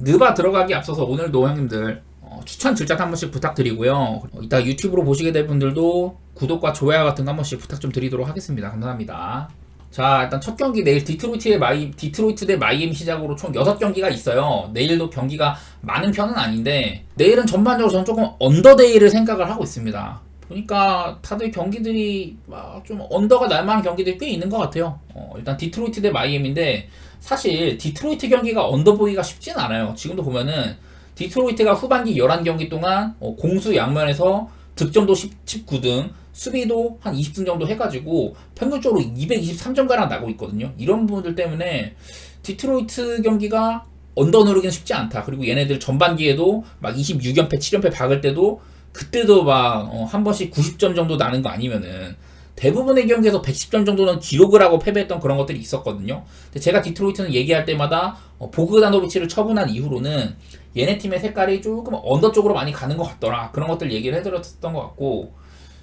느바 들어가기 앞서서 오늘도 형님들 추천 질짝 한 번씩 부탁드리고요. 이따 유튜브로 보시게 될 분들도 구독과 좋아요 같은 거 한 번씩 부탁 좀 드리도록 하겠습니다. 감사합니다. 자, 일단 첫 경기 내일 디트로이트 대 마이애미 시작으로 총 6경기가 있어요. 내일도 경기가 많은 편은 아닌데 내일은 전반적으로 저는 조금 언더데이를 생각을 하고 있습니다. 보니까 다들 경기들이 좀 언더가 날만한 경기들이 꽤 있는 것 같아요. 일단 디트로이트 대 마이애미인데 사실 디트로이트 경기가 언더 보기가 쉽진 않아요. 지금도 보면은 디트로이트가 후반기 11경기 동안 공수 양면에서 득점도 19등, 수비도 한 20등 정도 해가지고 평균적으로 223점가량 나고 있거든요. 이런 부분들 때문에 디트로이트 경기가 언더 누르기는 쉽지 않다. 그리고 얘네들 전반기에도 막 26연패, 7연패 박을 때도 그때도 막 한 번씩 90점 정도 나는 거 아니면은 대부분의 경기에서 110점 정도는 기록을 하고 패배했던 그런 것들이 있었거든요. 근데 제가 디트로이트는 얘기할 때마다 보그다노비치를 처분한 이후로는 얘네 팀의 색깔이 조금 언더 쪽으로 많이 가는 것 같더라. 그런 것들 얘기를 해드렸던 것 같고,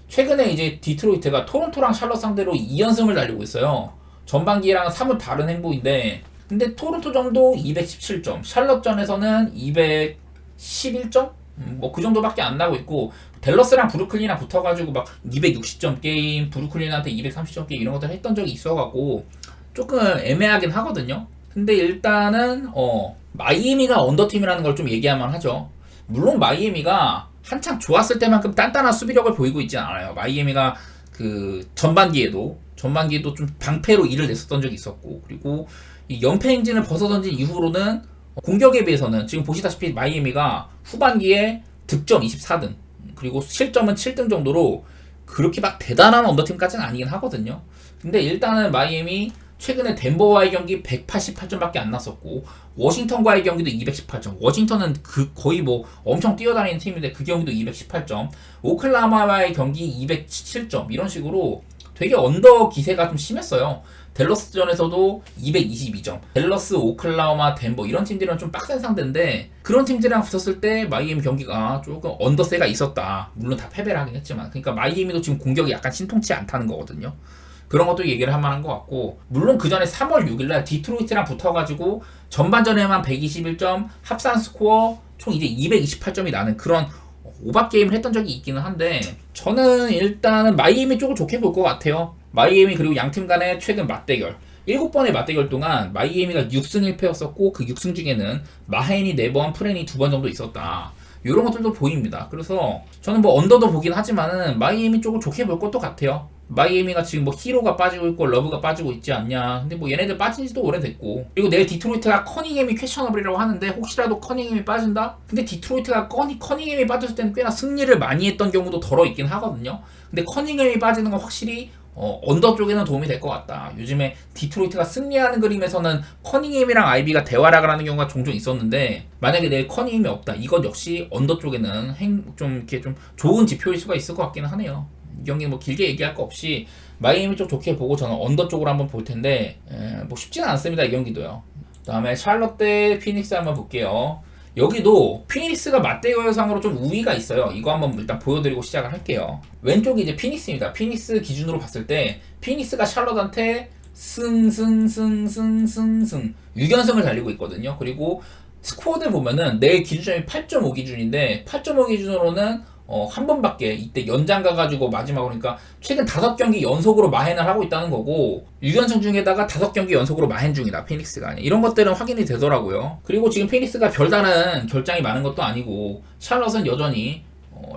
최근에 이제 디트로이트가 토론토랑 샬럿 상대로 2연승을 달리고 있어요. 전반기랑 사뭇 다른 행보인데, 근데 토론토 정도 217점, 샬럿전에서는 211점? 뭐 그 정도밖에 안 나고 있고, 댈러스랑 브루클린이랑 붙어가지고 막 260점 게임, 브루클린한테 230점 게임 이런 것들 했던 적이 있어갖고 조금 애매하긴 하거든요. 근데 일단은 마이애미가 언더팀이라는 걸 좀 얘기할만 하죠. 물론 마이애미가 한창 좋았을 때만큼 단단한 수비력을 보이고 있지 않아요. 마이애미가 그 전반기에도 좀 방패로 일을 냈었던 적이 있었고, 그리고 이 연패 행진을 벗어던진 이후로는 공격에 비해서는 지금 보시다시피 마이애미가 후반기에 득점 24등, 그리고 실점은 7등 정도로 그렇게 막 대단한 언더팀까지는 아니긴 하거든요. 근데 일단은 마이애미 최근에 덴버와의 경기 188점밖에 안 났었고, 워싱턴과의 경기도 218점. 워싱턴은 거의 뭐 엄청 뛰어다니는 팀인데 그 경기도 218점. 오클라호마와의 경기 207점. 이런 식으로 되게 언더 기세가 좀 심했어요. 댈러스전에서도 222점. 댈러스, 오클라호마, 덴버 이런 팀들은 좀 빡센 상대인데 그런 팀들이랑 붙었을 때 마이애미 경기가 조금 언더세가 있었다. 물론 다 패배를 하긴 했지만, 그러니까 마이애미도 지금 공격이 약간 신통치 않다는 거거든요. 그런 것도 얘기를 할 만한 것 같고, 물론 그 전에 3월 6일날 디트로이트랑 붙어가지고 전반전에만 121점, 합산 스코어 총 이제 228점이 나는 그런 오박 게임을 했던 적이 있기는 한데, 저는 일단은 마이애미 쪽을 좋게 볼 것 같아요. 마이애미 그리고 양팀 간의 최근 맞대결 7번의 맞대결 동안 마이애미가 6승 1패였었고 그 6승 중에는 마헨이 4번, 프렌이 2번 정도 있었다. 이런 것들도 보입니다. 그래서 저는 뭐 언더도 보긴 하지만은 마이애미 쪽을 좋게 볼 것도 같아요. 마이애미가 지금 뭐 히로가 빠지고 있고 러브가 빠지고 있지 않냐. 근데 뭐 얘네들 빠진 지도 오래됐고, 그리고 내일 디트로이트가 커닝햄이 퀘셔너블이라고 하는데 혹시라도 커닝햄이 빠진다? 근데 디트로이트가 커닝햄이 빠졌을 때는 꽤나 승리를 많이 했던 경우도 덜어 있긴 하거든요. 근데 커닝햄이 빠지는 건 확실히 언더 쪽에는 도움이 될 것 같다. 요즘에 디트로이트가 승리하는 그림에서는 커닝햄이랑 아이비가 대활약을 하는 경우가 종종 있었는데, 만약에 내일 커닝햄이 없다, 이건 역시 언더 쪽에는 좀 이렇게 좀 좋은 지표일 수가 있을 것 같기는 하네요. 이 경기는 뭐 길게 얘기할 거 없이 마이애미 쪽 좋게 보고 저는 언더 쪽으로 한번 볼 텐데, 뭐 쉽지는 않습니다, 이 경기도요. 그 다음에 샬럿 대 피닉스 한번 볼게요. 여기도 피닉스가 맞대결상으로 좀 우위가 있어요. 이거 한번 일단 보여드리고 시작을 할게요. 왼쪽이 이제 피닉스입니다. 피닉스 기준으로 봤을 때 피닉스가 샬럿한테 승 6연승을 달리고 있거든요. 그리고 스코어들 보면은 내 기준점이 8.5 기준인데 8.5 기준으로는 한 번밖에 이때 연장 가가지고 마지막으로, 그러니까 최근 5경기 연속으로 마헨을 하고 있다는 거고 6연승 중에다가 5경기 연속으로 마헨 중이다, 피닉스가. 이런 것들은 확인이 되더라고요. 그리고 지금 피닉스가 별다른 결장이 많은 것도 아니고 샬럿은 여전히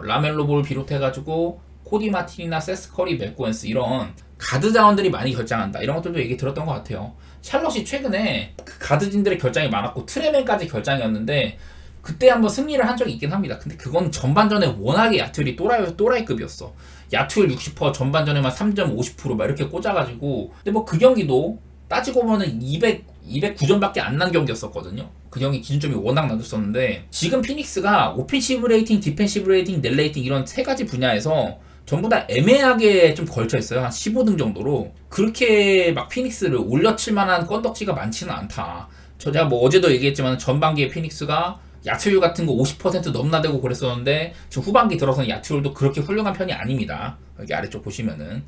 라멜로 볼 비롯해가지고 코디 마틴이나 세스 커리, 맥고엔스 이런 가드 자원들이 많이 결장한다, 이런 것들도 얘기 들었던 것 같아요. 샬럿이 최근에 그 가드진들의 결장이 많았고 트레맨까지 결장이었는데 그때 한번 승리를 한 적이 있긴 합니다. 근데 그건 전반전에 워낙에 야투율이 또라이급이었어. 야투율 60%, 전반전에만 3점 50% 막 이렇게 꽂아가지고. 근데 뭐 그 경기도 따지고 보면 209점밖에 안 난 경기였었거든요. 그 경기 기준점이 워낙 낮았었는데, 지금 피닉스가 오펜시브 레이팅, 디펜시브 레이팅, 넷 레이팅 이런 3가지 분야에서 전부 다 애매하게 좀 걸쳐있어요. 한 15등 정도로. 그렇게 막 피닉스를 올려칠 만한 건덕지가 많지는 않다. 제가 뭐 어제도 얘기했지만 전반기에 피닉스가 야투율 같은 거 50% 넘나대고 그랬었는데 지금 후반기 들어서는 야투율도 그렇게 훌륭한 편이 아닙니다. 여기 아래쪽 보시면은.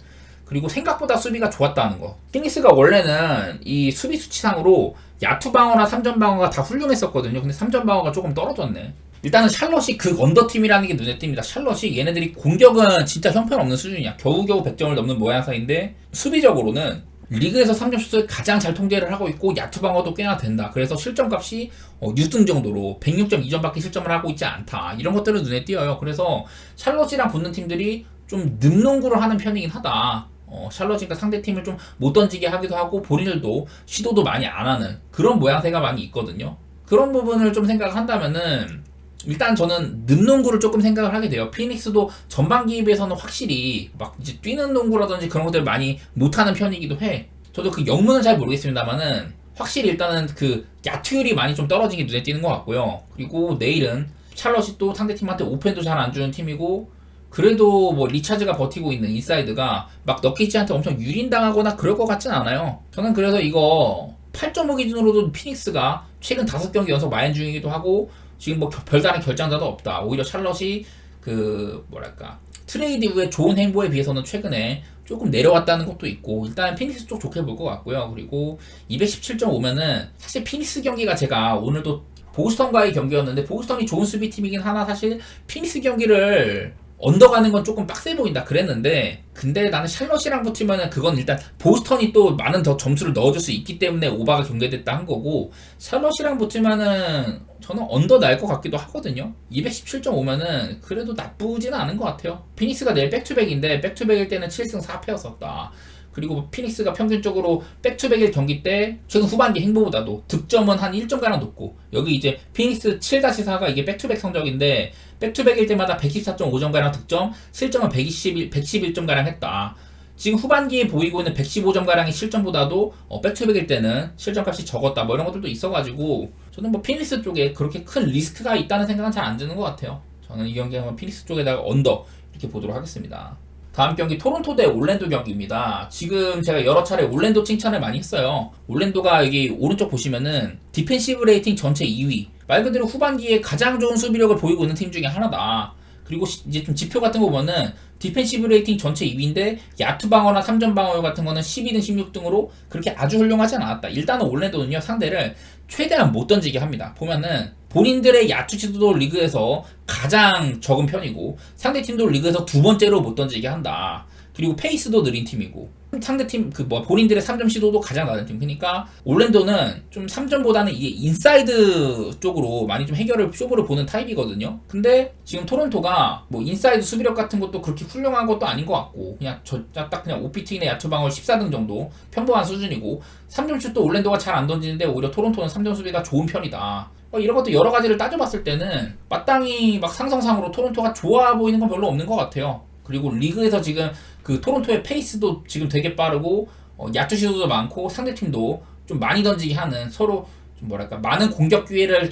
그리고 생각보다 수비가 좋았다는 거. 피닉스가 원래는 이 수비 수치상으로 야투 방어나 3점 방어가 다 훌륭했었거든요. 근데 3점 방어가 조금 떨어졌네. 일단은 샬럿이 그 언더팀이라는 게 눈에 띕니다. 샬럿이 얘네들이 공격은 진짜 형편없는 수준이야. 겨우겨우 100점을 넘는 모양새인데 수비적으로는 리그에서 3점 슛을 가장 잘 통제를 하고 있고 야투 방어도 꽤나 된다. 그래서 실점값이 6등 정도로 106.2점밖에 실점을 하고 있지 않다. 이런 것들은 눈에 띄어요. 그래서 샬럿이랑 붙는 팀들이 좀 늠농구를 하는 편이긴 하다. 샬럿이니까 상대팀을 좀 못 던지게 하기도 하고 본인들도 시도도 많이 안 하는 그런 모양새가 많이 있거든요. 그런 부분을 좀 생각한다면은 일단 저는 늠농구를 조금 생각을 하게 돼요. 피닉스도 전반기에 비해서는 확실히 막 이제 뛰는 농구라든지 그런 것들을 많이 못하는 편이기도 해. 저도 그 영문은 잘 모르겠습니다만은 확실히 일단은 그 야투율이 많이 좀 떨어진 게 눈에 띄는 것 같고요. 그리고 내일은 샬럿이 또 상대팀한테 오펜도 잘 안 주는 팀이고 그래도 뭐 리차즈가 버티고 있는 인사이드가 막 너키치한테 엄청 유린당하거나 그럴 것 같진 않아요. 저는 그래서 이거 8.5 기준으로도 피닉스가 최근 5경기 연속 마인 중이기도 하고 지금 뭐 별다른 결장자도 없다. 오히려 샬럿이 그 뭐랄까 트레이드 후에 좋은 행보에 비해서는 최근에 조금 내려왔다는 것도 있고 일단 피닉스 쪽 좋게 볼 것 같고요. 그리고 217.5면은 사실 피닉스 경기가 제가 오늘도 보스턴과의 경기였는데 보스턴이 좋은 수비팀이긴 하나 사실 피닉스 경기를 언더가는 건 조금 빡세 보인다 그랬는데 근데 나는 샬럿이랑 붙으면은 그건 일단 보스턴이 또 많은 더 점수를 넣어줄 수 있기 때문에 오바가 경계됐다 한 거고 샬럿이랑 붙으면은 저는 언더 날 것 같기도 하거든요. 217.5면은 그래도 나쁘지는 않은 것 같아요. 피닉스가 내일 백투백인데 백투백일 때는 7승 4패였었다. 그리고 피닉스가 평균적으로 백투백일 경기 때 최근 후반기 행보보다도 득점은 한 1점가량 높고 여기 이제 피닉스 7-4가 이게 백투백 성적인데 백투백일 때마다 114.5점가량 득점, 실점은 111점가량 했다. 지금 후반기에 보이고 있는 115점가량의 실점보다도 백투백일 때는 실점값이 적었다. 뭐 이런 것들도 있어가지고 저는 뭐 피닉스 쪽에 그렇게 큰 리스크가 있다는 생각은 잘 안 드는 것 같아요. 저는 이 경기 한번 피닉스 쪽에다가 언더 이렇게 보도록 하겠습니다. 다음 경기 토론토 대 올랜도 경기입니다. 지금 제가 여러 차례 올랜도 칭찬을 많이 했어요. 올랜도가 여기 오른쪽 보시면은 디펜시브 레이팅 전체 2위. 말 그대로 후반기에 가장 좋은 수비력을 보이고 있는 팀 중에 하나다. 그리고 이제 좀 지표 같은 거 보면은 디펜시브 레이팅 전체 2위인데 야투 방어나 3점 방어 같은 거는 12등, 16등으로 그렇게 아주 훌륭하지 않았다. 일단은 올랜도는요 상대를 최대한 못 던지게 합니다. 보면은 본인들의 야투 지도도 리그에서 가장 적은 편이고 상대팀도 리그에서 두 번째로 못 던지게 한다. 그리고 페이스도 느린 팀이고 상대팀 본인들의 3점 시도도 가장 낮은 팀. 그러니까 올랜도는 좀 3점보다는 이게 인사이드 쪽으로 많이 좀 쇼부를 보는 타입이거든요. 근데 지금 토론토가 뭐 인사이드 수비력 같은 것도 그렇게 훌륭한 것도 아닌 것 같고 그냥 딱 그냥 오피트인의 야투 방어 14등 정도 평범한 수준이고 3점 슛도 올랜도가 잘 안 던지는데 오히려 토론토는 3점 수비가 좋은 편이다. 이런 것도 여러 가지를 따져봤을 때는 마땅히 막 상성상으로 토론토가 좋아 보이는 건 별로 없는 것 같아요. 그리고 리그에서 지금 그 토론토의 페이스도 지금 되게 빠르고 야투 시도도 많고 상대팀도 좀 많이 던지게 하는 서로 좀 뭐랄까 많은 공격 기회를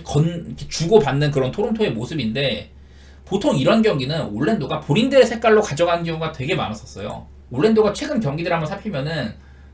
주고받는 그런 토론토의 모습인데 보통 이런 경기는 올랜도가 본인들의 색깔로 가져가는 경우가 되게 많았었어요. 올랜도가 최근 경기들 한번 살피면은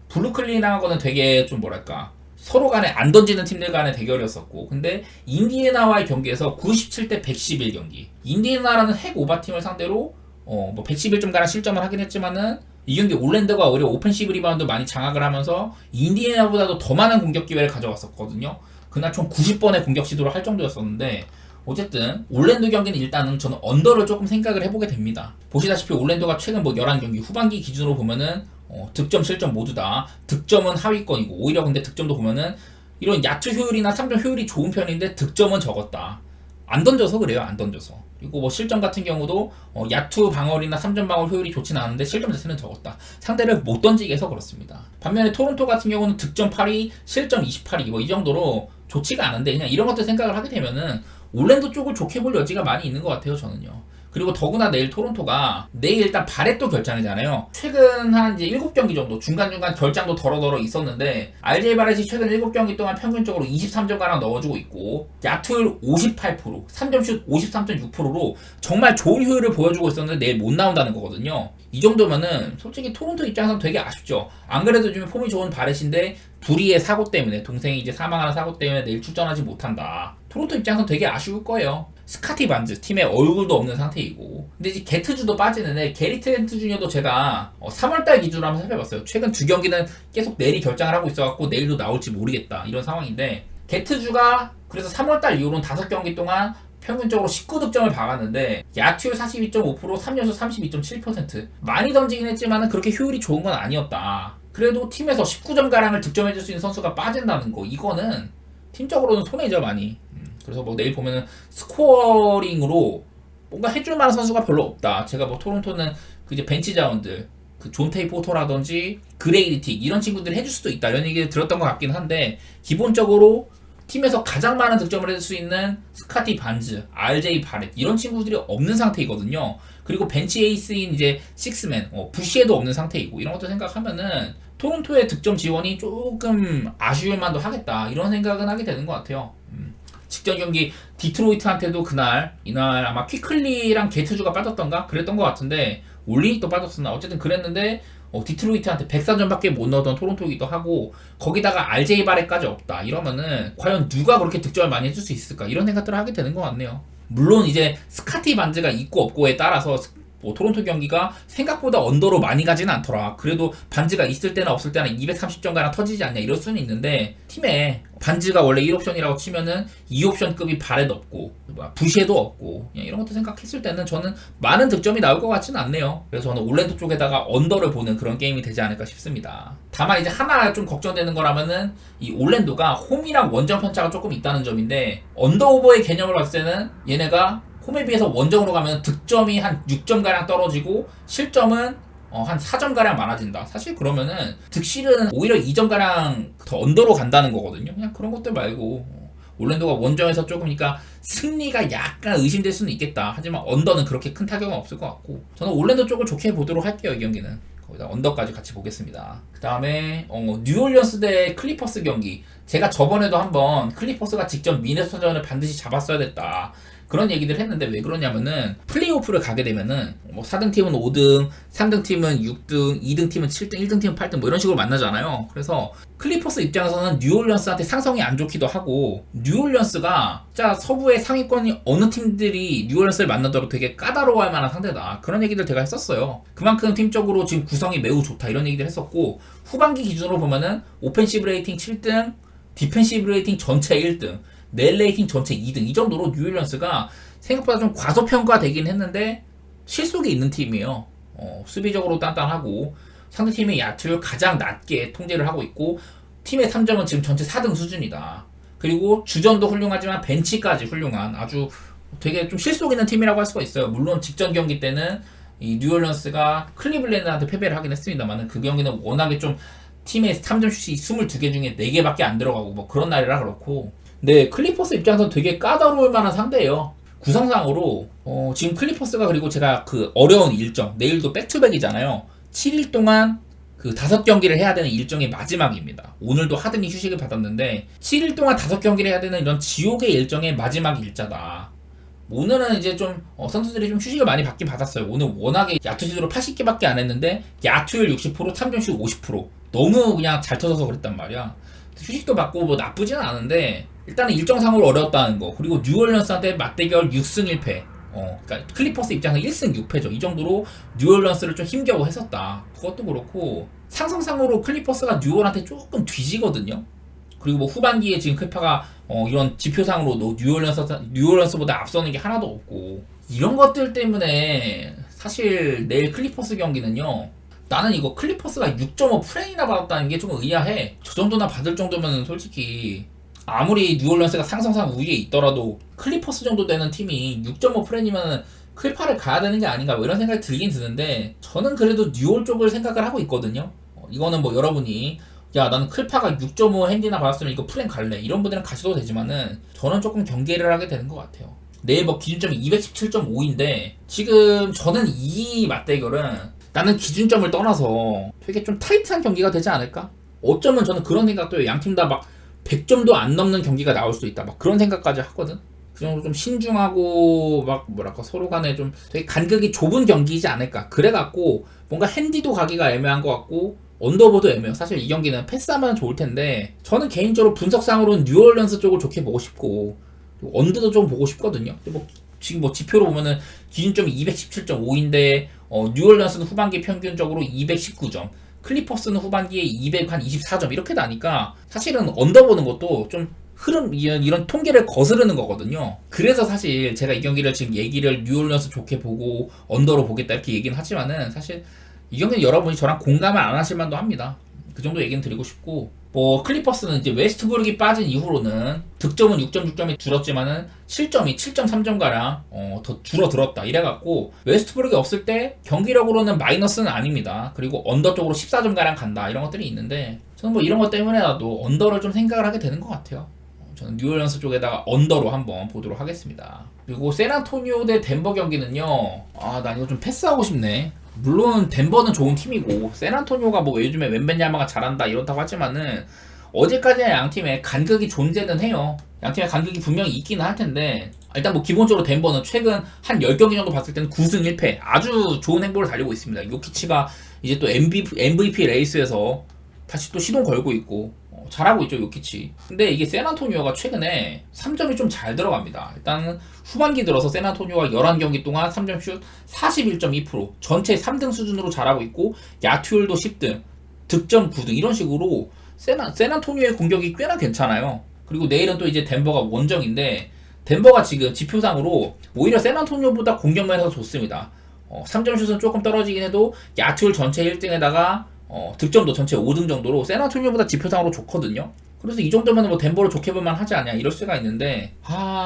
브루클린하고는 되게 좀 뭐랄까 서로 간에 안 던지는 팀들 간의 대결이었었고 근데 인디애나와의 경기에서 97대 111 경기 인디애나라는 핵 오바팀을 상대로 뭐 111점 가량 실점을 하긴 했지만은 이 경기 올랜도가 오히려 오펜시브 리바운드 많이 장악을 하면서 인디애나보다도 더 많은 공격 기회를 가져갔었거든요. 그날 총 90번의 공격 시도를 할 정도였었는데 어쨌든 올랜도 경기는 일단은 저는 언더를 조금 생각을 해보게 됩니다. 보시다시피 올랜도가 최근 뭐 11경기 후반기 기준으로 보면은 득점 실점 모두 다 득점은 하위권이고 오히려 근데 득점도 보면은 이런 야투 효율이나 3점 효율이 좋은 편인데 득점은 적었다. 안 던져서 그래요. 안 던져서. 그리고 뭐 실점 같은 경우도 야투 방어이나 3점 방어 효율이 좋지는 않은데 실점 자체는 적었다. 상대를 못 던지게 해서 그렇습니다. 반면에 토론토 같은 경우는 득점 8위, 실점 28위 뭐 이 정도로 좋지가 않은데 그냥 이런 것들 생각을 하게 되면은 올랜도 쪽을 좋게 볼 여지가 많이 있는 것 같아요. 저는요. 그리고 더구나 내일 토론토가 내일 일단 바렛도 결장이잖아요. 최근 한 이제 7경기 정도 중간중간 결장도 덜어덜어 있었는데 RJ 바렛이 최근 7경기 동안 평균적으로 23점가량 넣어주고 있고 야투율 58%, 3점슛 53.6%로 정말 좋은 효율을 보여주고 있었는데 내일 못 나온다는 거거든요. 이 정도면은 솔직히 토론토 입장에서는 되게 아쉽죠. 안 그래도 요즘 폼이 좋은 바렛인데 불의의 사고 때문에 동생이 이제 사망하는 사고 때문에 내일 출전하지 못한다. 토론토 입장에서는 되게 아쉬울 거예요. 스카티 반즈 팀에 얼굴도 없는 상태이고, 근데 이제 게트주도 빠지는데 게리 트렌트 주니어도 제가 3월달 기준으로 한번 살펴봤어요. 최근 2경기는 계속 내일이 결장을 하고 있어갖고 내일도 나올지 모르겠다 이런 상황인데, 게트주가 그래서 3월달 이후로는 5경기 동안 평균적으로 19득점을 박았는데 야투율 42.5%, 3연수 32.7%. 많이 던지긴 했지만 그렇게 효율이 좋은 건 아니었다. 그래도 팀에서 19점가량을 득점해줄 수 있는 선수가 빠진다는 거, 이거는 팀적으로는 손해죠 많이. 그래서 뭐 내일 보면은 스코어링으로 뭔가 해줄 만한 선수가 별로 없다. 제가 뭐 토론토는 그 이제 벤치 자원들, 그 존테이 포터라든지 그레이리 틱 이런 친구들이 해줄 수도 있다 이런 얘기를 들었던 것 같긴 한데, 기본적으로 팀에서 가장 많은 득점을 해줄 수 있는 스카티 반즈, RJ 바렛 이런 친구들이 없는 상태이거든요. 그리고 벤치 에이스인 이제 식스맨, 부시에도 없는 상태이고, 이런 것도 생각하면은 토론토의 득점 지원이 조금 아쉬울 만도 하겠다 이런 생각은 하게 되는 것 같아요. 직전 경기 디트로이트한테도 이날 아마 퀴클리랑 게트주가 빠졌던가 그랬던 것 같은데, 올리닉도 빠졌었나 어쨌든 그랬는데 디트로이트한테 104점밖에 못 넣었던 토론토이기도 하고, 거기다가 RJ 바렛까지 없다 이러면은 과연 누가 그렇게 득점을 많이 해줄 수 있을까 이런 생각들을 하게 되는 것 같네요. 물론 이제 스카티 반즈가 있고 없고에 따라서 뭐 토론토 경기가 생각보다 언더로 많이 가지는 않더라. 그래도 반즈가 있을 때나 없을 때나 230점가량 터지지 않냐 이럴 수는 있는데, 팀에 반즈가 원래 1옵션이라고 치면은 2옵션급이 바렛 없고 부시에도 없고 이런 것도 생각했을 때는 저는 많은 득점이 나올 것 같지는 않네요. 그래서 저는 올랜도 쪽에다가 언더를 보는 그런 게임이 되지 않을까 싶습니다. 다만 이제 하나 좀 걱정되는 거라면은 이 올랜도가 홈이랑 원정 편차가 조금 있다는 점인데, 언더오버의 개념을 봤을 때는 얘네가 홈에 비해서 원정으로 가면 득점이 한 6점가량 떨어지고 실점은 한 4점가량 많아진다. 사실 그러면은 득실은 오히려 2점가량 더 언더로 간다는 거거든요. 그냥 그런 것들 말고 올랜도가 원정에서 조금이니까 승리가 약간 의심될 수는 있겠다. 하지만 언더는 그렇게 큰 타격은 없을 것 같고, 저는 올랜도 쪽을 좋게 보도록 할게요. 이 경기는 거기다 언더까지 같이 보겠습니다. 그 다음에 뉴올리언스 대 클리퍼스 경기, 제가 저번에도 한번 클리퍼스가 직접 미네소타전을 반드시 잡았어야 됐다 그런 얘기들 했는데, 왜 그러냐면은 플레이오프를 가게 되면은 뭐 4등 팀은 5등, 3등 팀은 6등, 2등 팀은 7등, 1등 팀은 8등 뭐 이런 식으로 만나잖아요. 그래서 클리퍼스 입장에서는 뉴올리언스한테 상성이 안 좋기도 하고, 뉴올리언스가 진짜 서부의 상위권이 어느 팀들이 뉴올리언스를 만나더라도 되게 까다로워할 만한 상대다 그런 얘기들 제가 했었어요. 그만큼 팀적으로 지금 구성이 매우 좋다 이런 얘기들 했었고, 후반기 기준으로 보면은 오펜시브 레이팅 7등, 디펜시브 레이팅 전체 1등, 넬 레이팅 전체 2등, 이 정도로 뉴올리언스가 생각보다 좀 과소평가되긴 했는데 실속이 있는 팀이에요. 수비적으로 단단하고 상대팀의 야투를 가장 낮게 통제를 하고 있고, 팀의 3점은 지금 전체 4등 수준이다. 그리고 주전도 훌륭하지만 벤치까지 훌륭한 아주 되게 좀 실속 있는 팀이라고 할 수가 있어요. 물론 직전 경기 때는 이 뉴올리언스가 클리블랜드한테 패배를 하긴 했습니다만, 그 경기는 워낙에 좀 팀의 3점 슛이 22개 중에 4개밖에 안 들어가고 뭐 그런 날이라 그렇고, 네, 클리퍼스 입장에서 되게 까다로울 만한 상대예요. 구성상으로 지금 클리퍼스가, 그리고 제가 그 어려운 일정, 내일도 백투백이잖아요. 7일 동안 그 5경기를 해야 되는 일정의 마지막입니다. 오늘도 하드니 휴식을 받았는데 7일 동안 5경기를 해야 되는 이런 지옥의 일정의 마지막 일자다. 오늘은 이제 좀 선수들이 좀 휴식을 많이 받긴 받았어요. 오늘 워낙에 야투 시도를 80개밖에 안 했는데 야투율 60%, 3점슛 50%, 너무 그냥 잘 터져서 그랬단 말이야. 휴식도 받고 뭐 나쁘지는 않은데, 일단은 일정상으로 어려웠다는 거, 그리고 뉴올리언스한테 맞대결 6승 1패, 그러니까 클리퍼스 입장에서 1승 6패죠. 이 정도로 뉴올리언스를 좀 힘겨워 했었다. 그것도 그렇고, 상성상으로 클리퍼스가 뉴올한테 조금 뒤지거든요. 그리고 뭐 후반기에 지금 클파가 이런 지표상으로도 뉴올리언스보다 앞서는 게 하나도 없고, 이런 것들 때문에 사실 내일 클리퍼스 경기는요, 나는 이거 클리퍼스가 6.5 프레임이나 받았다는 게 좀 의아해. 저 정도나 받을 정도면 솔직히 아무리 뉴올리언스가 상성상 우위에 있더라도 클리퍼스 정도 되는 팀이 6.5 프레임이면 클파를 가야 되는 게 아닌가 뭐 이런 생각이 들긴 드는데, 저는 그래도 뉴올 쪽을 생각을 하고 있거든요. 이거는 뭐 여러분이 야 나는 클파가 6.5 핸디나 받았으면 이거 프레임 갈래 이런 분들은 가셔도 되지만은, 저는 조금 경계를 하게 되는 것 같아요. 내일 뭐 기준점이 217.5인데 지금 저는 이 맞대결은 나는 기준점을 떠나서 되게 좀 타이트한 경기가 되지 않을까? 어쩌면 저는 그런 생각도 해요. 양팀 다 막 100점도 안 넘는 경기가 나올 수 있다. 막 그런 생각까지 하거든. 그 정도 좀 신중하고 막 뭐랄까 서로 간에 좀 되게 간극이 좁은 경기이지 않을까. 그래갖고 뭔가 핸디도 가기가 애매한 것 같고 언더보도 애매해요. 사실 이 경기는 패스하면 좋을 텐데, 저는 개인적으로 분석상으로는 뉴올리언스 쪽을 좋게 보고 싶고, 언더도 좀 보고 싶거든요. 근데 뭐 지금 뭐 지표로 보면은 기준점이 217.5인데 뉴올리언스는 후반기 평균적으로 219점, 클리퍼스는 후반기에 224점 이렇게 나니까 사실은 언더 보는 것도 좀 흐름 이런 통계를 거스르는 거거든요. 그래서 사실 제가 이 경기를 지금 얘기를 뉴올리언스 좋게 보고 언더로 보겠다 이렇게 얘기는 하지만은 사실 이 경기는 여러분이 저랑 공감을 안 하실 만도 합니다. 그 정도 얘기는 드리고 싶고, 뭐 클리퍼스는 이제 웨스트브룩이 빠진 이후로는 득점은 6.6점이 줄었지만은 실점이 7.3점가량 더 줄어들었다 이래갖고 웨스트브룩이 없을 때 경기력으로는 마이너스는 아닙니다. 그리고 언더 쪽으로 14점가량 간다 이런 것들이 있는데 저는 뭐 이런 것 때문에라도 언더를 좀 생각을 하게 되는 것 같아요. 저는 뉴올리언스 쪽에다가 언더로 한번 보도록 하겠습니다. 그리고 샌안토니오 대 덴버 경기는요, 난 이거 좀 패스하고 싶네. 물론 덴버는 좋은 팀이고 샌안토니오가 뭐 요즘에 웬벤야마가 잘한다 이렇다고 하지만은 어제까지는 양팀의 간극이 존재는 해요. 양팀의 간극이 분명히 있기는 할 텐데 일단 뭐 기본적으로 덴버는 최근 한 10경기 정도 봤을 때는 9승 1패 아주 좋은 행보를 달리고 있습니다. 요키치가 이제 또 MVP 레이스에서 다시 또 시동 걸고 있고 잘하고 있죠, 요키치. 근데 이게 샌안토니오가 최근에 3점이 좀 잘 들어갑니다. 일단 후반기 들어서 샌안토니오가 11경기 동안 3점 슛 41.2%, 전체 3등 수준으로 잘하고 있고 야투율도 10등, 득점 9등 이런 식으로 샌안토니오의 공격이 꽤나 괜찮아요. 그리고 내일은 또 이제 덴버가 원정인데 덴버가 지금 지표상으로 오히려 샌안토니오보다 공격면에서 좋습니다. 3점 슛은 조금 떨어지긴 해도 야투율 전체 1등에다가 득점도 전체 5등 정도로 샌안토니오보다 지표상으로 좋거든요. 그래서 이 정도면 뭐 덴버를 좋게 볼만 하지 않냐 이럴 수가 있는데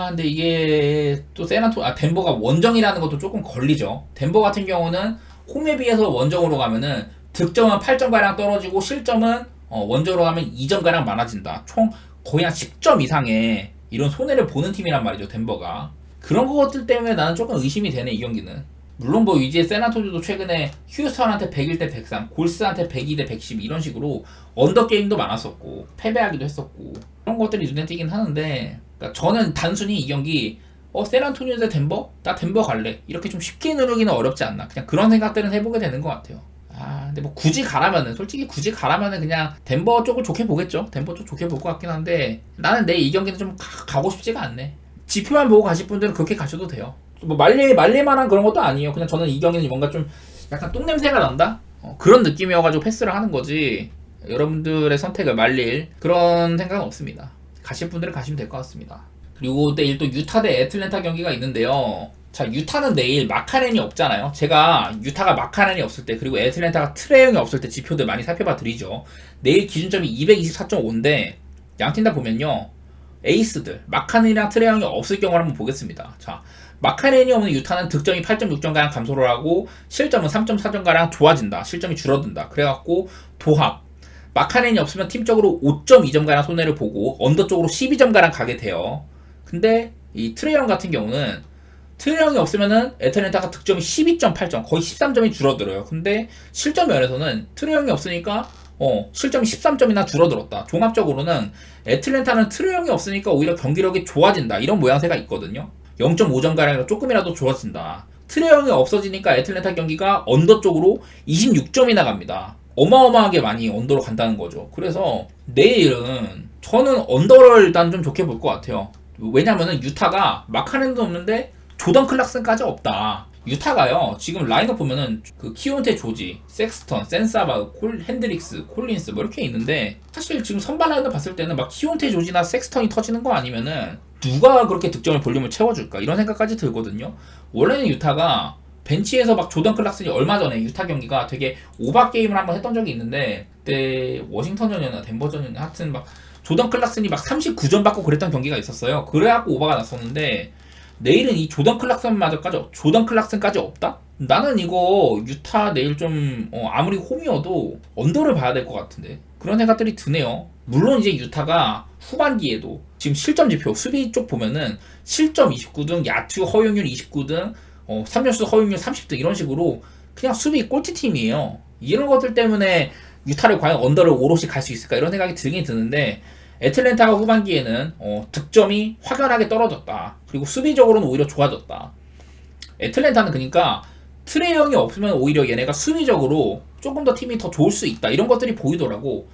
근데 이게 또 덴버가 원정이라는 것도 조금 걸리죠. 덴버 같은 경우는 홈에 비해서 원정으로 가면은 득점은 8점가량 떨어지고 실점은 원정으로 가면 2점가량 많아진다. 총 거의 한 10점 이상의 이런 손해를 보는 팀이란 말이죠, 덴버가. 그런 것들 때문에 나는 조금 의심이 되네, 이 경기는. 물론 뭐 이제 샌안토니오도 최근에 휴스턴한테 101대 103, 골스한테 102대 112 이런 식으로 언더 게임도 많았었고 패배하기도 했었고 그런 것들이 눈에 띄긴 하는데, 그러니까 저는 단순히 이 경기 샌안토니오 대 덴버? 나 덴버 갈래 이렇게 좀 쉽게 누르기는 어렵지 않나, 그냥 그런 생각들은 해보게 되는 것 같아요. 근데 뭐 솔직히 굳이 가라면은 그냥 덴버 쪽을 좋게 보겠죠. 덴버 쪽 좋게 볼 것 같긴 한데 나는 내일 이 경기는 좀 가고 싶지가 않네. 지표만 보고 가실 분들은 그렇게 가셔도 돼요. 뭐 말릴만한 그런 것도 아니에요. 그냥 저는 이 경기는 뭔가 좀 약간 똥냄새가 난다? 그런 느낌이어가지고 패스를 하는 거지, 여러분들의 선택을 말릴 그런 생각은 없습니다. 가실 분들은 가시면 될 것 같습니다. 그리고 내일 또 유타 대 애틀랜타 경기가 있는데요. 자, 유타는 내일 마카넨이 없잖아요. 제가 유타가 마카넨이 없을 때 그리고 애틀랜타가 트레이 형이 없을 때 지표들 많이 살펴봐 드리죠. 내일 기준점이 224.5인데 양팀 다 보면요, 에이스들 마카넨이랑 트레이 형이 없을 경우를 한번 보겠습니다. 자, 마카넨이 없는 유타는 득점이 8.6점가량 감소를 하고 실점은 3.4점가량 좋아진다. 실점이 줄어든다. 그래갖고 도합 마카넨이 없으면 팀적으로 5.2점가량 손해를 보고 언더 쪽으로 12점가량 가게 돼요. 근데 이 트레이 형 같은 경우는 트레이 형이 없으면은 애틀랜타가 득점이 12.8점, 거의 13점이 줄어들어요. 근데 실점 면에서는 트레이 형이 없으니까 실점이 13점이나 줄어들었다. 종합적으로는 애틀랜타는 트레이 형이 없으니까 오히려 경기력이 좋아진다, 이런 모양새가 있거든요. 0.5점가량 조금이라도 좋아진다. 트레이 형이 없어지니까 애틀랜타 경기가 언더 쪽으로 26점이나 갑니다. 어마어마하게 많이 언더로 간다는 거죠. 그래서 내일은 저는 언더를 일단 좀 좋게 볼 것 같아요. 왜냐면은 유타가 마카넨도 없는데 조던 클락슨까지 없다. 유타가요, 지금 라인업 보면은 그 키온테 조지, 섹스턴, 센사바, 핸드릭스, 콜린스 뭐 이렇게 있는데 사실 지금 선발 라인업 봤을 때는 막 키온테 조지나 섹스턴이 터지는 거 아니면은 누가 그렇게 득점의 볼륨을 채워줄까 이런 생각까지 들거든요. 원래는 유타가 벤치에서 막 조던 클락슨이 얼마 전에 유타 경기가 되게 오바 게임을 한번 했던 적이 있는데 그때 워싱턴전이었나 덴버전이었나 하여튼 막 조던 클락슨이 막 39점 받고 그랬던 경기가 있었어요. 그래갖고 오바가 났었는데 내일은 이 조던 클락슨까지 없다? 나는 이거 유타 내일 좀 아무리 홈이어도 언더를 봐야 될 것 같은데 그런 생각들이 드네요. 물론 이제 유타가 후반기에도 지금 실점 지표 수비 쪽 보면은 실점 29등, 야투 허용률 29등, 3점슛 허용률 30등 이런 식으로 그냥 수비 꼴찌팀이에요. 이런 것들 때문에 유타를 과연 언더를 오롯이 갈 수 있을까 이런 생각이 들긴 드는데 애틀랜타가 후반기에는 득점이 확연하게 떨어졌다. 그리고 수비적으로는 오히려 좋아졌다. 애틀랜타는 그러니까 트레이 형이 없으면 오히려 얘네가 수비적으로 조금 더 팀이 더 좋을 수 있다. 이런 것들이 보이더라고.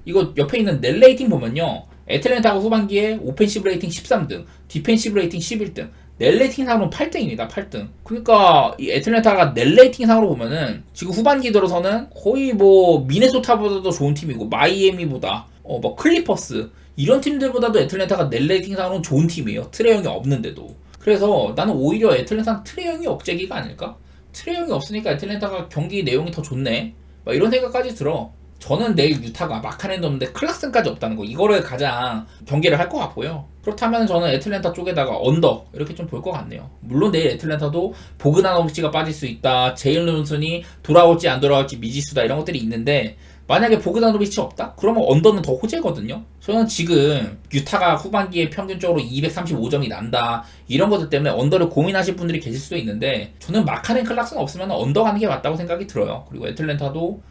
이거 옆에 있는 넬레이팅 보면요, 애틀랜타가 후반기에 오펜시브 레이팅 13등, 디펜시브 레이팅 11등, net 레이팅 상으로는 8등입니다. 8등. 그러니까 이 애틀랜타가 net 레이팅 상으로 보면은 지금 후반기 들어서는 거의 뭐 미네소타보다도 좋은 팀이고 마이애미보다 뭐 클리퍼스 이런 팀들보다도 애틀랜타가 net 레이팅 상으로는 좋은 팀이에요. 트레이 형이 없는데도. 그래서 나는 오히려 애틀랜타는 트레이 형이 억제기가 아닐까? 트레이 형이 없으니까 애틀랜타가 경기 내용이 더 좋네. 막 이런 생각까지 들어. 저는 내일 유타가 마카넨도 없는데 클락슨까지 없다는 거 이거를 가장 경계를 할 것 같고요. 그렇다면 저는 애틀랜타 쪽에다가 언더 이렇게 좀 볼 것 같네요. 물론 내일 애틀랜타도 보그다노비치가 빠질 수 있다, 제일 론슨이 돌아올지 안 돌아올지 미지수다 이런 것들이 있는데 만약에 보그다노비치 없다? 그러면 언더는 더 호재거든요. 저는 지금 유타가 후반기에 평균적으로 235점이 난다 이런 것들 때문에 언더를 고민하실 분들이 계실 수도 있는데 저는 마카넨 클락슨 없으면 언더 가는 게 맞다고 생각이 들어요. 그리고 애틀랜타도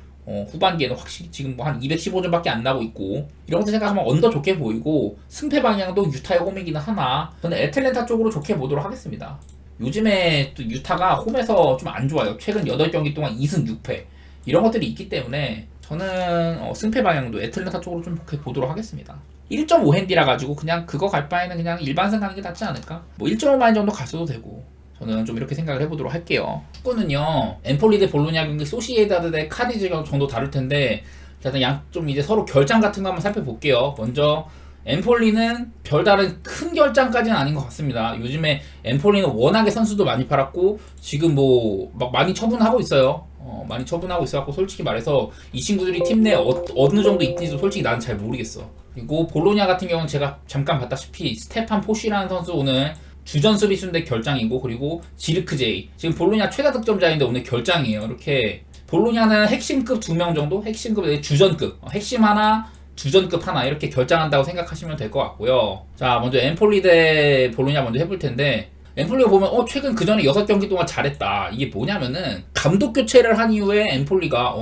후반기에는 확실히 지금 뭐 한 215점밖에 안 나고 있고 이런 것들 생각하면 언더 좋게 보이고 승패 방향도 유타의 홈이기는 하나 저는 애틀랜타 쪽으로 좋게 보도록 하겠습니다. 요즘에 또 유타가 홈에서 좀 안 좋아요. 최근 8경기 동안 2승 6패 이런 것들이 있기 때문에 저는 승패 방향도 애틀랜타 쪽으로 좀 좋게 보도록 하겠습니다. 1.5핸디라 가지고 그냥 그거 갈 바에는 그냥 일반승 가는 게 낫지 않을까? 뭐 1.5마인 정도 갔어도 되고 저는 좀 이렇게 생각을 해보도록 할게요. 축구는요, 엠폴리 대 볼로냐 경기, 소시에다드 대 카디즈 정도 다룰 텐데, 일단 좀 이제 서로 결장 같은 거 한번 살펴볼게요. 먼저, 엠폴리는 별다른 큰 결장까지는 아닌 것 같습니다. 요즘에 엠폴리는 워낙에 선수도 많이 팔았고, 지금 뭐, 막 많이 처분하고 있어요. 많이 처분하고 있어갖고, 솔직히 말해서 이 친구들이 팀 내에 어느 정도 있는지도 솔직히 나는 잘 모르겠어. 그리고 볼로냐 같은 경우는 제가 잠깐 봤다시피, 스테판 포시라는 선수 오늘 주전 수비수인데 결장이고 그리고 지르크제이 지금 볼로냐 최다 득점자인데 오늘 결장이에요. 이렇게 볼로냐는 핵심급 2명 정도 핵심급 주전급 핵심 하나 주전급 하나 이렇게 결장한다고 생각하시면 될 것 같고요. 자 먼저 엠폴리 대 볼로냐 먼저 해볼 텐데 엠폴리가 보면 최근 그 전에 6경기 동안 잘했다. 이게 뭐냐면은 감독 교체를 한 이후에 엠폴리가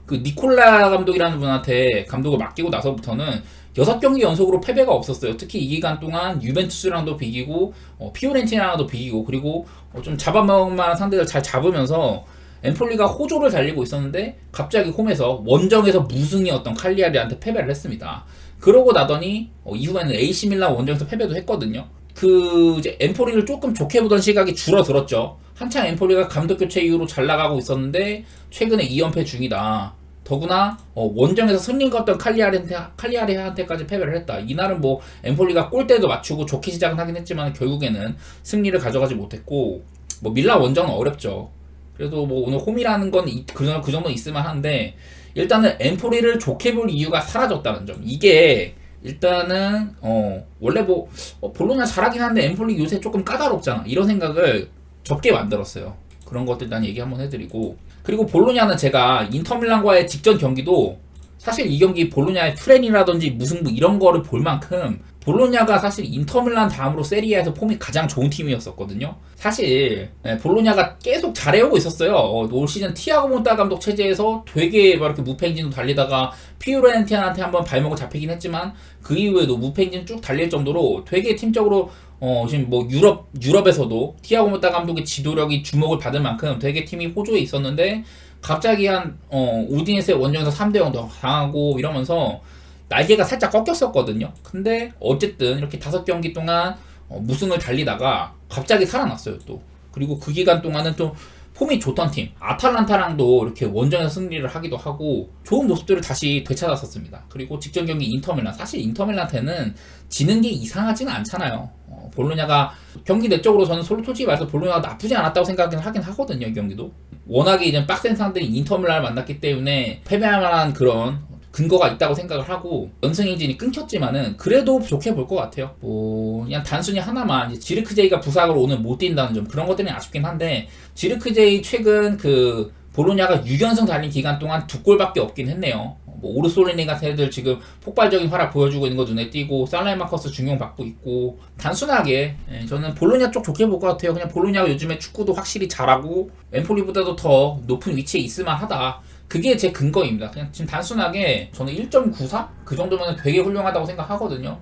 그 니콜라 감독이라는 분한테 감독을 맡기고 나서부터는 6경기 연속으로 패배가 없었어요. 특히 이 기간 동안 유벤투스랑도 비기고 피오렌티나랑도 비기고 그리고 좀 잡아먹을 만한 상대를 잘 잡으면서 엠폴리가 호조를 달리고 있었는데 갑자기 홈에서 원정에서 무승이었던 칼리아리한테 패배를 했습니다. 그러고 나더니 이후에는 AC 밀란 원정에서 패배도 했거든요. 이제 엠폴리를 조금 좋게 보던 시각이 줄어들었죠. 한창 엠폴리가 감독 교체 이후로 잘 나가고 있었는데 최근에 2연패 중이다. 더구나 원정에서 승리 거었던 칼리아리한테까지 패배를 했다. 이날은 뭐 엠폴리가 골대도 맞추고 좋게 시작은 하긴 했지만 결국에는 승리를 가져가지 못했고 뭐 밀란 원정은 어렵죠. 그래도 뭐 오늘 홈이라는 건 그 정도 있을만 한데 일단은 엠폴리를 좋게 볼 이유가 사라졌다는 점. 이게 일단은 원래 뭐 볼로냐 잘하긴 한데 엠폴리 요새 조금 까다롭잖아. 이런 생각을 접게 만들었어요. 그런 것들 일단 얘기 한번 해드리고 그리고 볼로냐는 제가 인터밀란과의 직전 경기도 사실 이 경기 볼로냐의 프렌이라든지 무승부 이런 거를 볼 만큼 볼로냐가 사실 인터밀란 다음으로 세리아에서 폼이 가장 좋은 팀이었었거든요. 사실 볼로냐가 계속 잘해오고 있었어요. 올 시즌 티아고 몬타 감독 체제에서 되게 막 이렇게 무패행진도 달리다가 피오렌티나한테 한번 발목을 잡히긴 했지만 그 이후에도 무패행진 쭉 달릴 정도로 되게 팀적으로 지금 뭐 유럽에서도 티아고 몬타 감독의 지도력이 주목을 받을 만큼 되게 팀이 호조에 있었는데 갑자기 한 우디네스의 원정에서 3대0 당하고 이러면서 날개가 살짝 꺾였었거든요. 근데 어쨌든 이렇게 5경기 동안 무승을 달리다가 갑자기 살아났어요 또. 그리고 그 기간 동안은 좀 폼이 좋던 팀 아탈란타랑도 이렇게 원정에서 승리를 하기도 하고 좋은 모습들을 다시 되찾았었습니다. 그리고 직전 경기 인터밀란 사실 인터밀란한테는 지는 게 이상하지는 않잖아요. 볼로냐가 경기 내적으로 저는 솔직히 말해서 볼로냐가 나쁘지 않았다고 생각은 하긴 하거든요. 이 경기도 워낙에 이제 빡센 상대인 인터밀란을 만났기 때문에 패배할 만한 그런 근거가 있다고 생각을 하고 연승 행진이 끊겼지만은 그래도 좋게 볼 것 같아요. 뭐 그냥 단순히 하나만 이제 지르크제이가 부상으로 오늘 못 뛴다는 점 그런 것들은 아쉽긴 한데 지르크제이 최근 그 볼로냐가 6연승 달린 기간 동안 2골밖에 없긴 했네요. 뭐 오르솔리니 같은 애들 지금 폭발적인 활약 보여주고 있는 거 눈에 띄고 살라이마커스 중용받고 있고 단순하게 저는 볼로냐 쪽 좋게 볼 것 같아요. 그냥 볼로냐가 요즘에 축구도 확실히 잘하고 엠폴리보다도 더 높은 위치에 있을만 하다. 그게 제 근거입니다. 그냥 지금 단순하게 저는 1.94? 그 정도면 되게 훌륭하다고 생각하거든요.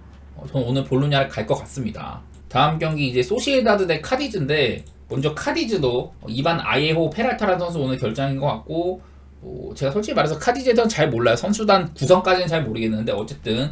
저는 오늘 볼로냐를 갈 것 같습니다. 다음 경기 이제 소시에다드 대 카디즈인데 먼저 카디즈도 이반 아예호 페랄타라는 선수 오늘 결장인 것 같고 제가 솔직히 말해서 카디즈에 대해서는 잘 몰라요. 선수단 구성까지는 잘 모르겠는데 어쨌든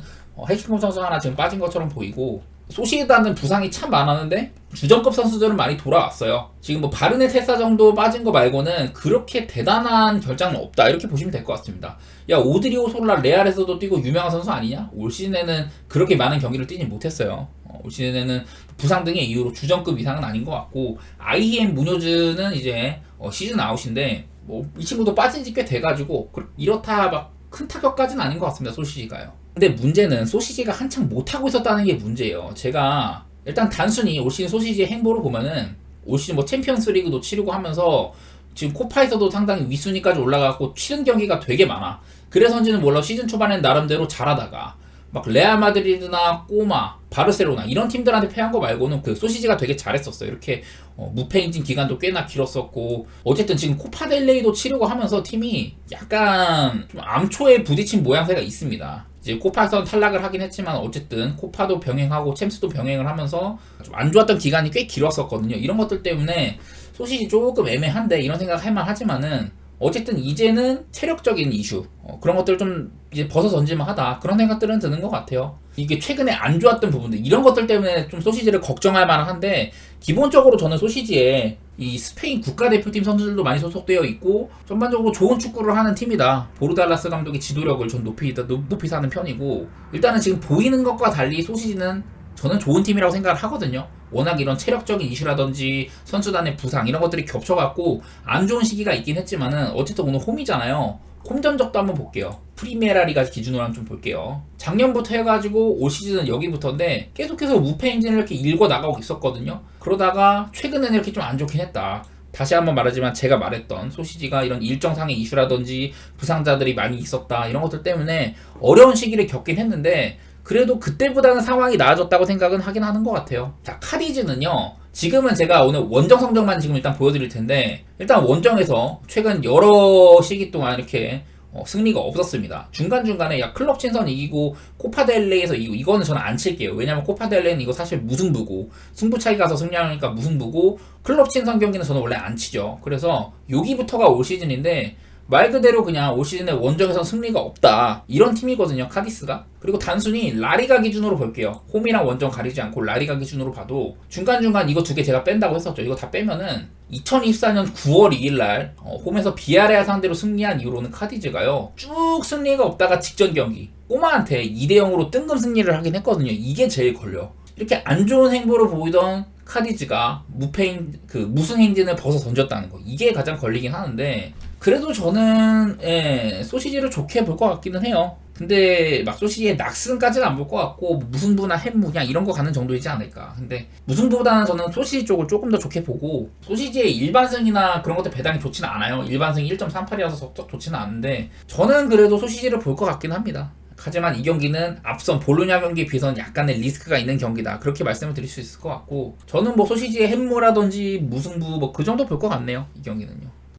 해킹 선수 하나 지금 빠진 것처럼 보이고, 소시에다는 부상이 참 많았는데 주전급 선수들은 많이 돌아왔어요. 지금 뭐 바르네 테사 정도 빠진 거 말고는 그렇게 대단한 결장은 없다, 이렇게 보시면 될 것 같습니다. 야, 오드리오 솔라 레알에서도 뛰고 유명한 선수 아니냐? 올 시즌에는 그렇게 많은 경기를 뛰지 못했어요. 올 시즌에는 부상 등의 이유로 주전급 이상은 아닌 것 같고, IM 무뇨즈는 이제 시즌 아웃인데 뭐 이 친구도 빠진 지 꽤 돼가지고 이렇다 막 큰 타격까지는 아닌 것 같습니다, 소시지가요. 근데 문제는 소시지가 한창 못하고 있었다는 게 문제예요. 제가 일단 단순히 올 시즌 소시지의 행보를 보면은 올 시즌 뭐 챔피언스 리그도 치르고 하면서 지금 코파에서도 상당히 윗순위까지 올라가고 치른 경기가 되게 많아. 그래서인지는 몰라 시즌 초반엔 나름대로 잘하다가 막 레알 마드리드나 꼬마, 바르셀로나 이런 팀들한테 패한 거 말고는 그 소시지가 되게 잘했었어요. 이렇게 무패 행진 기간도 꽤나 길었었고, 어쨌든 지금 코파델레이도 치르고 하면서 팀이 약간 좀 암초에 부딪힌 모양새가 있습니다. 이제 코파에서는 탈락을 하긴 했지만 어쨌든 코파도 병행하고 챔스도 병행을 하면서 좀 안 좋았던 기간이 꽤 길었었거든요. 이런 것들 때문에 소시지 조금 애매한데 이런 생각 할 만하지만은 어쨌든 이제는 체력적인 이슈, 그런 것들 좀 이제 벗어 던질만 하다, 그런 생각들은 드는 것 같아요. 이게 최근에 안 좋았던 부분들, 이런 것들 때문에 좀 소시지를 걱정할 만한데, 기본적으로 저는 소시지에 이 스페인 국가대표팀 선수들도 많이 소속되어 있고 전반적으로 좋은 축구를 하는 팀이다. 보르달라스 감독의 지도력을 전 높이 사는 편이고, 일단은 지금 보이는 것과 달리 소시지는 저는 좋은 팀이라고 생각을 하거든요. 워낙 이런 체력적인 이슈라든지 선수단의 부상 이런 것들이 겹쳐갖고 안 좋은 시기가 있긴 했지만은 어쨌든 오늘 홈이잖아요. 홈 전적도 한번 볼게요. 프리메라 리가 기준으로 한번 좀 볼게요. 작년부터 해가지고 올 시즌은 여기부터인데 계속해서 무패 행진을 이렇게 일궈 나가고 있었거든요. 그러다가 최근에는 이렇게 좀 안 좋긴 했다. 다시 한번 말하지만 제가 말했던 소시지가 이런 일정상의 이슈라든지 부상자들이 많이 있었다, 이런 것들 때문에 어려운 시기를 겪긴 했는데 그래도 그때보다는 상황이 나아졌다고 생각은 하긴 하는 것 같아요. 자, 카디즈는요, 지금은 제가 오늘 원정 성적만 지금 일단 보여드릴 텐데, 일단 원정에서 최근 여러 시기 동안 이렇게 승리가 없었습니다. 중간중간에 야 클럽 친선 이기고 코파델레이에서 이기고, 이거는 저는 안 칠게요. 왜냐면 코파델레이는 이거 사실 무승부고, 승부 차이 가서 승리하니까 무승부고, 클럽 친선 경기는 저는 원래 안 치죠. 그래서 여기부터가 올 시즌인데 말 그대로 그냥 올 시즌에 원정에서 승리가 없다, 이런 팀이거든요, 카디스가. 그리고 단순히 라리가 기준으로 볼게요. 홈이랑 원정 가리지 않고 라리가 기준으로 봐도 중간중간 이거 두 개 제가 뺀다고 했었죠. 이거 다 빼면은 2024년 9월 2일날 홈에서 비아레아 상대로 승리한 이후로는 카디즈가요, 쭉 승리가 없다가 직전 경기 꼬마한테 2대0으로 뜬금 승리를 하긴 했거든요. 이게 제일 걸려. 이렇게 안 좋은 행보를 보이던 카디즈가 무승 행진을 벗어 던졌다는 거, 이게 가장 걸리긴 하는데, 그래도 저는 소시지를 좋게 볼 것 같기는 해요. 근데 막 소시지의 낙승까지는 안 볼 것 같고, 무승부나 햄무 그냥 이런 거 가는 정도이지 않을까. 근데 무승부보다는 저는 소시지 쪽을 조금 더 좋게 보고, 소시지의 일반승이나 그런 것들 배당이 좋지는 않아요. 일반승이 1.38이라서 썩 좋지는 않은데 저는 그래도 소시지를 볼 것 같긴 합니다. 하지만 이 경기는 앞선 볼로냐 경기에 비해서는 약간의 리스크가 있는 경기다, 그렇게 말씀을 드릴 수 있을 것 같고, 저는 뭐 소시지의 햄무라든지 무승부 뭐 그 정도 볼 것 같네요, 이 경기는요.